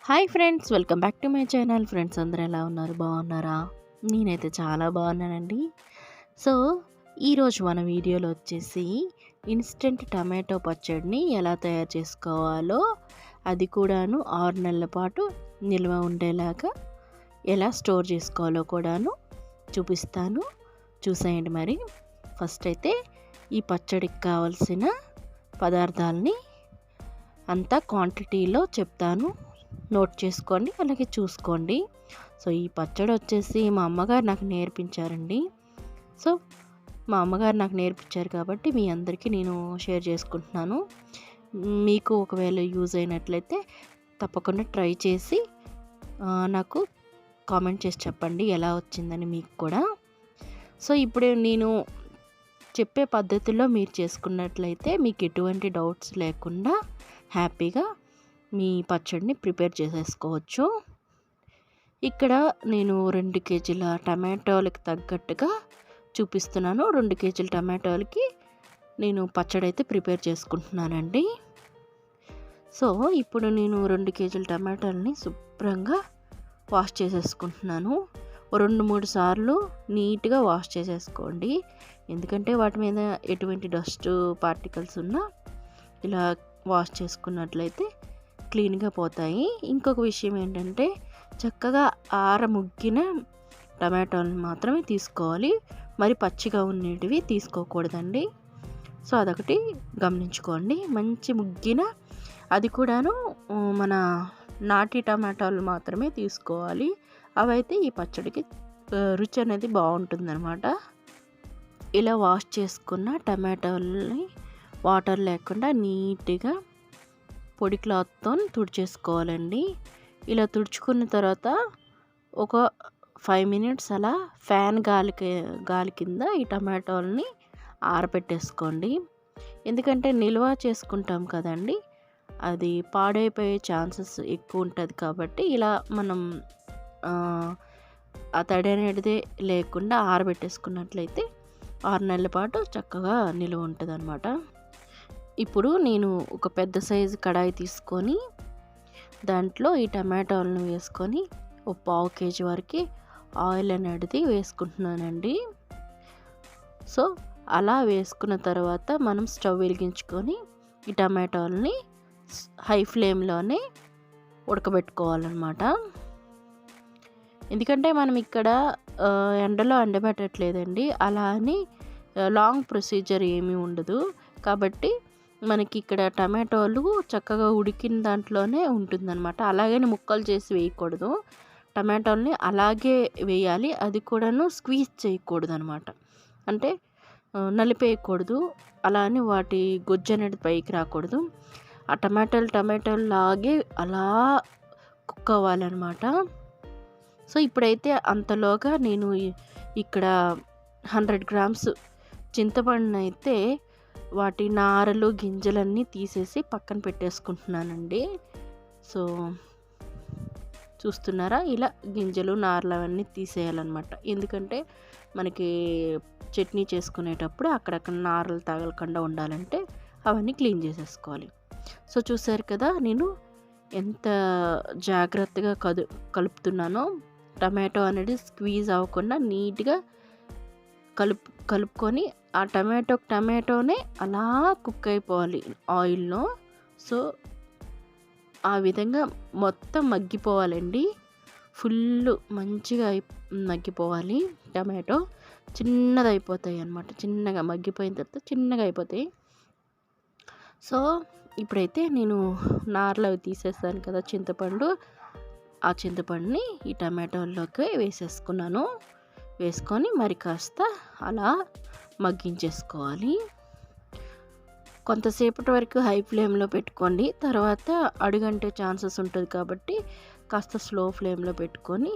Hi friends, welcome back to my channel. Friends అందరూ ఎలా ఉన్నారు? బాగున్నారా? నేనైతే చాలా బాగున్నానండి. సో ఈరోజు మన వీడియోలో వచ్చేసి ఇన్స్టెంట్ టమాటో పచ్చడిని ఎలా తయారు చేసుకోవాలో, అది కూడాను 6 నెలల పాటు నిల్వ ఉండేలాగా ఎలా స్టోర్ చేసుకోవాలో కూడాను చూపిస్తాను. చూసేయండి. మరి ఫస్ట్ అయితే ఈ పచ్చడికి కావాల్సిన పదార్థాలని అంతా క్వాంటిటీలో చెప్తాను, నోట్ చేసుకోండి, అలాగే చూసుకోండి. సో ఈ పచ్చడి వచ్చేసి మా అమ్మగారు నాకు నేర్పించారండి. సో మా అమ్మగారు నాకు నేర్పించారు కాబట్టి మీ అందరికీ నేను షేర్ చేసుకుంటున్నాను. మీకు ఒకవేళ యూజ్ అయినట్లయితే తప్పకుండా ట్రై చేసి నాకు కామెంట్ చేసి చెప్పండి ఎలా వచ్చిందని మీకు కూడా. సో ఇప్పుడు నేను చెప్పే పద్ధతిలో మీరు చేసుకున్నట్లయితే మీకు ఎటువంటి డౌట్స్ లేకుండా హ్యాపీగా మీ పచ్చడిని ప్రిపేర్ చేసేసుకోవచ్చు. ఇక్కడ నేను 2 కేజీల టమాటోలకి తగ్గట్టుగా చూపిస్తున్నాను. 2 కేజీల టమాటోలకి నేను పచ్చడి అయితే ప్రిపేర్ చేసుకుంటున్నానండి. సో ఇప్పుడు నేను 2 కేజీల టమాటాలని శుభ్రంగా వాష్ చేసేసుకుంటున్నాను. 2-3 సార్లు నీట్గా వాష్ చేసేసుకోండి. ఎందుకంటే వాటి మీద ఎటువంటి డస్ట్ పార్టికల్స్ ఉన్నా ఇలా వాష్ చేసుకున్నట్లయితే క్లీన్గా పోతాయి. ఇంకొక విషయం ఏంటంటే చక్కగా ఆరముగ్గిన టమాటోలను మాత్రమే తీసుకోవాలి, మరి పచ్చిగా ఉండేటివి తీసుకోకూడదండి. సో అదొకటి గమనించుకోండి. మంచి ముగ్గిన, అది కూడాను మన నాటి టమాటాలు మాత్రమే తీసుకోవాలి. అవైతే ఈ పచ్చడికి రుచి అనేది బాగుంటుందన్నమాట. ఇలా వాష్ చేసుకున్న టమాటోలని వాటర్ లేకుండా నీట్గా పొడి క్లాత్తో తుడిచేసుకోవాలండి. ఇలా తుడుచుకున్న తర్వాత ఒక 5 మినిట్స్ అలా ఫ్యాన్ గాలి కింద ఈ టమాటోలని ఆరబెట్టేసుకోండి. ఎందుకంటే నిల్వ చేసుకుంటాం కదండి, అది పాడైపోయే ఛాన్సెస్ ఎక్కువ ఉంటుంది. కాబట్టి ఇలా మనం ఆ తడి అనేది లేకుండా ఆరబెట్టేసుకున్నట్లయితే 6 నెలల పాటు చక్కగా నిల్వ ఉంటుంది అన్నమాట. ఇప్పుడు నేను ఒక పెద్ద సైజు కడాయి తీసుకొని దాంట్లో ఈ టమాటోలను వేసుకొని ఒక 1/2 కేజీ వరకు ఆయిల్ అనేది వేసుకుంటున్నానండి. సో అలా వేసుకున్న తర్వాత మనం స్టవ్ వెలిగించుకొని ఈ టమాటోలని హై ఫ్లేమ్లోనే ఉడకబెట్టుకోవాలన్నమాట. ఎందుకంటే మనం ఇక్కడ ఎండలో ఎండబెట్టట్లేదండి, అలా అని లాంగ్ ప్రొసీజర్ ఏమీ ఉండదు. కాబట్టి మనకి ఇక్కడ టమాటోలు చక్కగా ఉడికిన దాంట్లోనే ఉంటుందన్నమాట. అలాగని ముక్కలు చేసి వేయకూడదు, టమాటోల్ని అలాగే వేయాలి. అది కూడాను స్క్వీజ్ చేయకూడదు అనమాట, అంటే నలిపేయకూడదు. అలా అని వాటి గుజ్జు అనేది పైకి రాకూడదు. ఆ టమాటోలు లాగే అలా కుక్ అవ్వాలన్నమాట. సో ఇప్పుడైతే అంతలోగా నేను ఇక్కడ 100 గ్రామ్స్ చింతపండును అయితే వాటి నారలు గింజలన్నీ తీసేసి పక్కన పెట్టేసుకుంటున్నానండి. సో చూస్తున్నారా, ఇలా గింజలు నారలు అవన్నీ తీసేయాలన్నమాట. ఎందుకంటే మనకి చట్నీ చేసుకునేటప్పుడు అక్కడక్కడ నారలు తగలకుండా ఉండాలంటే అవన్నీ క్లీన్ చేసేసుకోవాలి. సో చూసారు కదా నేను ఎంత జాగ్రత్తగా కలుపుతున్నానో. టమాటో అనేది స్క్వీజ్ అవ్వకుండా నీట్గా కలుపుకొని ఆ టమాటోనే అలా కుక్ అయిపోవాలి ఆయిల్లో. సో ఆ విధంగా మొత్తం మగ్గిపోవాలండి, ఫుల్ మంచిగా మగ్గిపోవాలి. టమాటో చిన్నది అయిపోతాయి అన్నమాట, చిన్నగా మగ్గిపోయిన తర్వాత చిన్నగా అయిపోతాయి. సో ఇప్పుడైతే నేను నారలు అవి తీసేస్తాను కదా చింతపండు, ఆ చింతపండుని ఈ టమాటోల్లోకి వేసేసుకున్నాను. వేసుకొని మరి కాస్త అలా మగ్గించేసుకోవాలి. కొంతసేపటి వరకు హై ఫ్లేమ్లో పెట్టుకోండి, తర్వాత అడుగంటే ఛాన్సెస్ ఉంటుంది కాబట్టి కాస్త స్లో ఫ్లేమ్లో పెట్టుకొని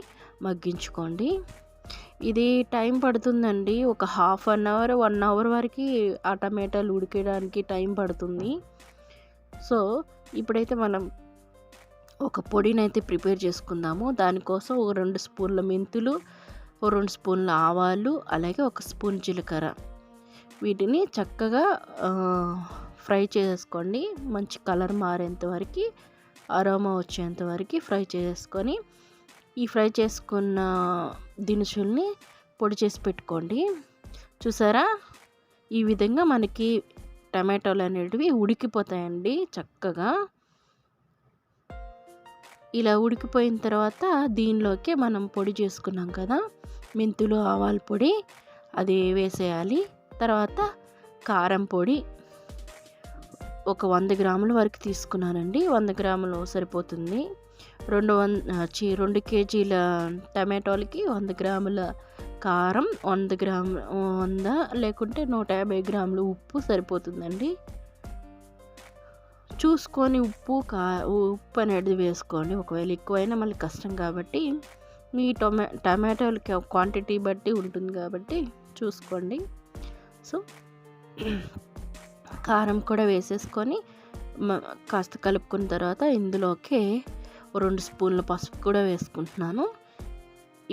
మగ్గించుకోండి. ఇది టైం పడుతుందండి, ఒక హాఫ్ అన్ అవర్ 1 అవర్ వరకు ఆ టమాటాలు ఉడికేయడానికి టైం పడుతుంది. సో ఇప్పుడైతే మనం ఒక పొడిని అయితే ప్రిపేర్ చేసుకుందాము. దానికోసం ఒక 2 స్పూన్ల మెంతులు, ఒక 2 స్పూన్ల ఆవాలు, అలాగే 1 స్పూన్ జీలకర్ర, వీటిని చక్కగా ఫ్రై చేసుకోండి. మంచి కలర్ మారేంత వరకు అరోమా వచ్చేంత వరకు ఫ్రై చేసుకొని ఈ ఫ్రై చేసుకున్న దినుసుల్ని పొడి చేసి పెట్టుకోండి. చూసారా, ఈ విధంగా మనకి టమాటోలు అనేటివి ఉడికిపోతాయండి చక్కగా. ఇలా ఉడికిపోయిన తర్వాత దీనిలోకి మనం పొడి చేసుకున్నాం కదా మెంతులు, ఆవాల పొడి, అది వేసేయాలి. తర్వాత కారం పొడి ఒక 100 గ్రాముల వరకు తీసుకున్నానండి. 100 గ్రాములు సరిపోతుంది. 2 కేజీల టమాటోలకి 100 గ్రాముల కారం, 100 లేకుంటే 150 గ్రాములు ఉప్పు సరిపోతుందండి. చూసుకొని ఉప్పు అనేది వేసుకోండి. ఒకవేళ ఎక్కువైనా మళ్ళీ కష్టం కాబట్టి మీ టమాటోలకి క్వాంటిటీ బట్టి ఉంటుంది కాబట్టి చూసుకోండి. సో కారం కూడా వేసేసుకొని కాస్త కలుపుకున్న తర్వాత ఇందులోకి 2 స్పూన్ల పసుపు కూడా వేసుకుంటున్నాను.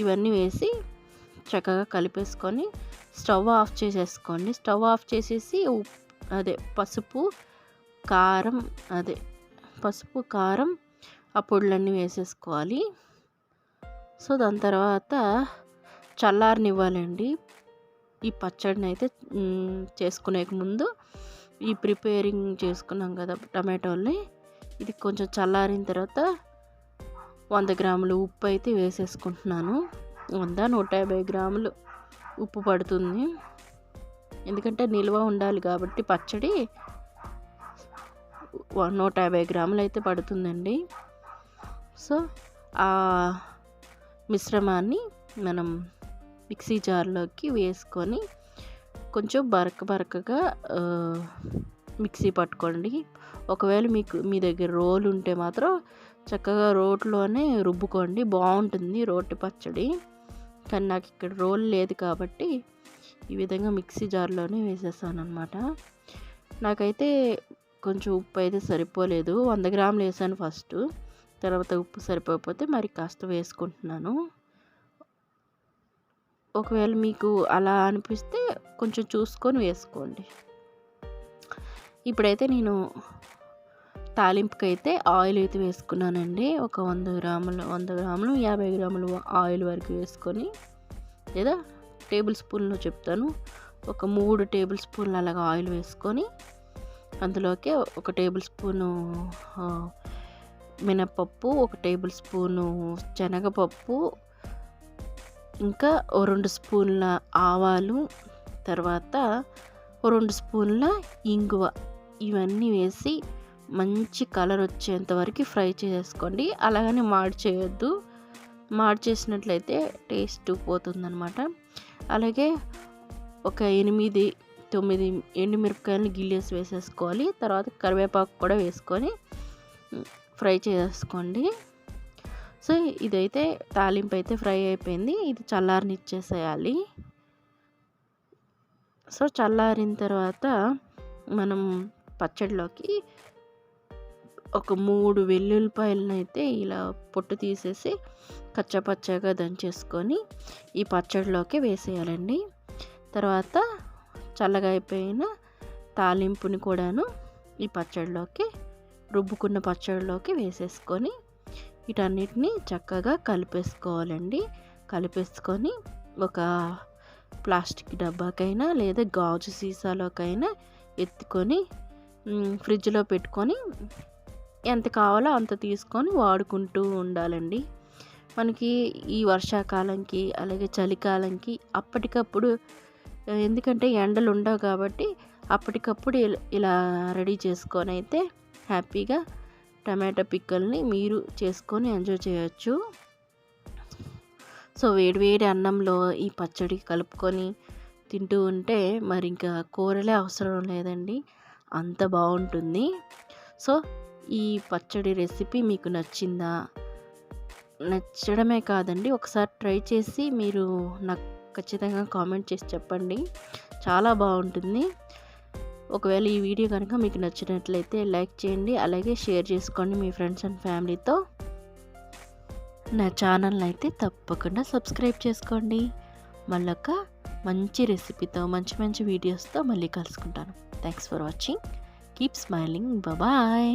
ఇవన్నీ వేసి చక్కగా కలిపేసుకొని స్టవ్ ఆఫ్ చేసేసుకోండి. స్టవ్ ఆఫ్ చేసేసి పసుపు కారం ఆ పొడులన్నీ వేసేసుకోవాలి. సో దాని తర్వాత చల్లారనివ్వాలండి. ఈ పచ్చడిని అయితే చేసుకునే ముందు ఈ ప్రిపేరింగ్ చేసుకున్నాం కదా టమాటోల్ని, ఇది కొంచెం చల్లారిన తర్వాత 100 గ్రాములు ఉప్పు అయితే వేసేసుకుంటున్నాను. 150 గ్రాములు ఉప్పు పడుతుంది. ఎందుకంటే నిల్వ ఉండాలి కాబట్టి పచ్చడి 150 గ్రాములు అయితే పడుతుందండి. సో ఆ మిశ్రమాన్ని మనం మిక్సీ జార్లోకి వేసుకొని కొంచెం బరకగా మిక్సీ పట్టుకోండి. ఒకవేళ మీ దగ్గర రోలు ఉంటే మాత్రం చక్కగా రోట్లోనే రుబ్బుకోండి, బాగుంటుంది రోటి పచ్చడి. కానీ నాకు ఇక్కడ రోల్ లేదు కాబట్టి ఈ విధంగా మిక్సీ జార్లోనే వేసేసాను అనమాట. నాకైతే కొంచెం ఉప్పు అయితే సరిపోలేదు. 100 గ్రాములు వేసాను ఫస్ట్, తర్వాత ఉప్పు సరిపోకపోతే మరి కాస్త వేసుకుంటున్నాను. ఒకవేళ మీకు అలా అనిపిస్తే కొంచెం చూసుకొని వేసుకోండి. ఇప్పుడైతే నేను తాలింపుకి అయితే ఆయిల్ అయితే వేసుకున్నానండి. ఒక 100 గ్రాములు 50 గ్రాములు ఆయిల్ వరకు వేసుకొని, లేదా టేబుల్ స్పూన్లో చెప్తాను, ఒక 3 టేబుల్ స్పూన్లు అలాగా ఆయిల్ వేసుకొని అందులోకి 1 టేబుల్ స్పూను మినపప్పు, 1 టేబుల్ స్పూను శనగపప్పు, ఇంకా 2 స్పూన్ల ఆవాలు, తర్వాత 2 స్పూన్ల ఇంగువ, ఇవన్నీ వేసి మంచి కలర్ వచ్చేంత వరకు ఫ్రై చేసుకోండి. అలాగని మాడి చేయొద్దు, మాడి చేసినట్లయితే టేస్ట్ పోతుందన్నమాట. అలాగే ఒక 8-9 ఎండుమిరపకాయలని గిల్లేసి వేసేసుకోవాలి. తర్వాత కరివేపాకు కూడా వేసుకొని ఫ్రై చేసుకోండి. సో ఇదైతే తాలింపు అయితే ఫ్రై అయిపోయింది. ఇది చల్లారనిచ్చేసేయాలి. సో చల్లారిన తర్వాత మనం పచ్చడిలోకి ఒక 3 వెల్లుల్లిపాయలను అయితే ఇలా పొట్టు తీసేసి కచ్చాపచ్చాగా దంచేసుకొని ఈ పచ్చడిలోకి వేసేయాలండి. తర్వాత చల్లగా అయిపోయిన తాలింపుని కూడాను ఈ పచ్చడిలోకి, రుబ్బుకున్న పచ్చడిలోకి వేసేసుకొని వీటన్నిటిని చక్కగా కలిపేసుకోవాలండి. కలిపేసుకొని ఒక ప్లాస్టిక్ డబ్బాకైనా లేదా గాజు సీసాలోకైనా ఎత్తుకొని ఫ్రిడ్జ్లో పెట్టుకొని ఎంత కావాలో అంత తీసుకొని వాడుకుంటూ ఉండాలండి. మనకి ఈ వర్షాకాలంకి అలాగే చలికాలంకి అప్పటికప్పుడు, ఎందుకంటే ఎండలు ఉండవు కాబట్టి అప్పటికప్పుడు ఇలా రెడీ చేసుకొని అయితే హ్యాపీగా టమాటో పిక్కల్ని మీరు చేసుకొని ఎంజాయ్ చేయొచ్చు. సో వేడివేడి అన్నంలో ఈ పచ్చడి కలుపుకొని తింటూ ఉంటే మరి ఇంకా కూరలే అవసరం లేదండి, అంత బాగుంటుంది. సో ఈ పచ్చడి రెసిపీ మీకు నచ్చిందా? నచ్చడమే కాదండి, ఒకసారి ట్రై చేసి మీరు నాకు ఖచ్చితంగా కామెంట్ చేసి చెప్పండి, చాలా బాగుంటుంది. ఒకవేళ ఈ వీడియో కనుక మీకు నచ్చినట్లయితే లైక్ చేయండి, అలాగే షేర్ చేసుకోండి మీ ఫ్రెండ్స్ అండ్ ఫ్యామిలీతో. నా ఛానల్ అయితే తప్పకుండా సబ్స్క్రైబ్ చేసుకోండి. మళ్ళొక మంచి రెసిపీతో మంచి వీడియోస్తో మళ్ళీ కలుసుకుంటాను. Thanks for watching. Keep smiling. Bye.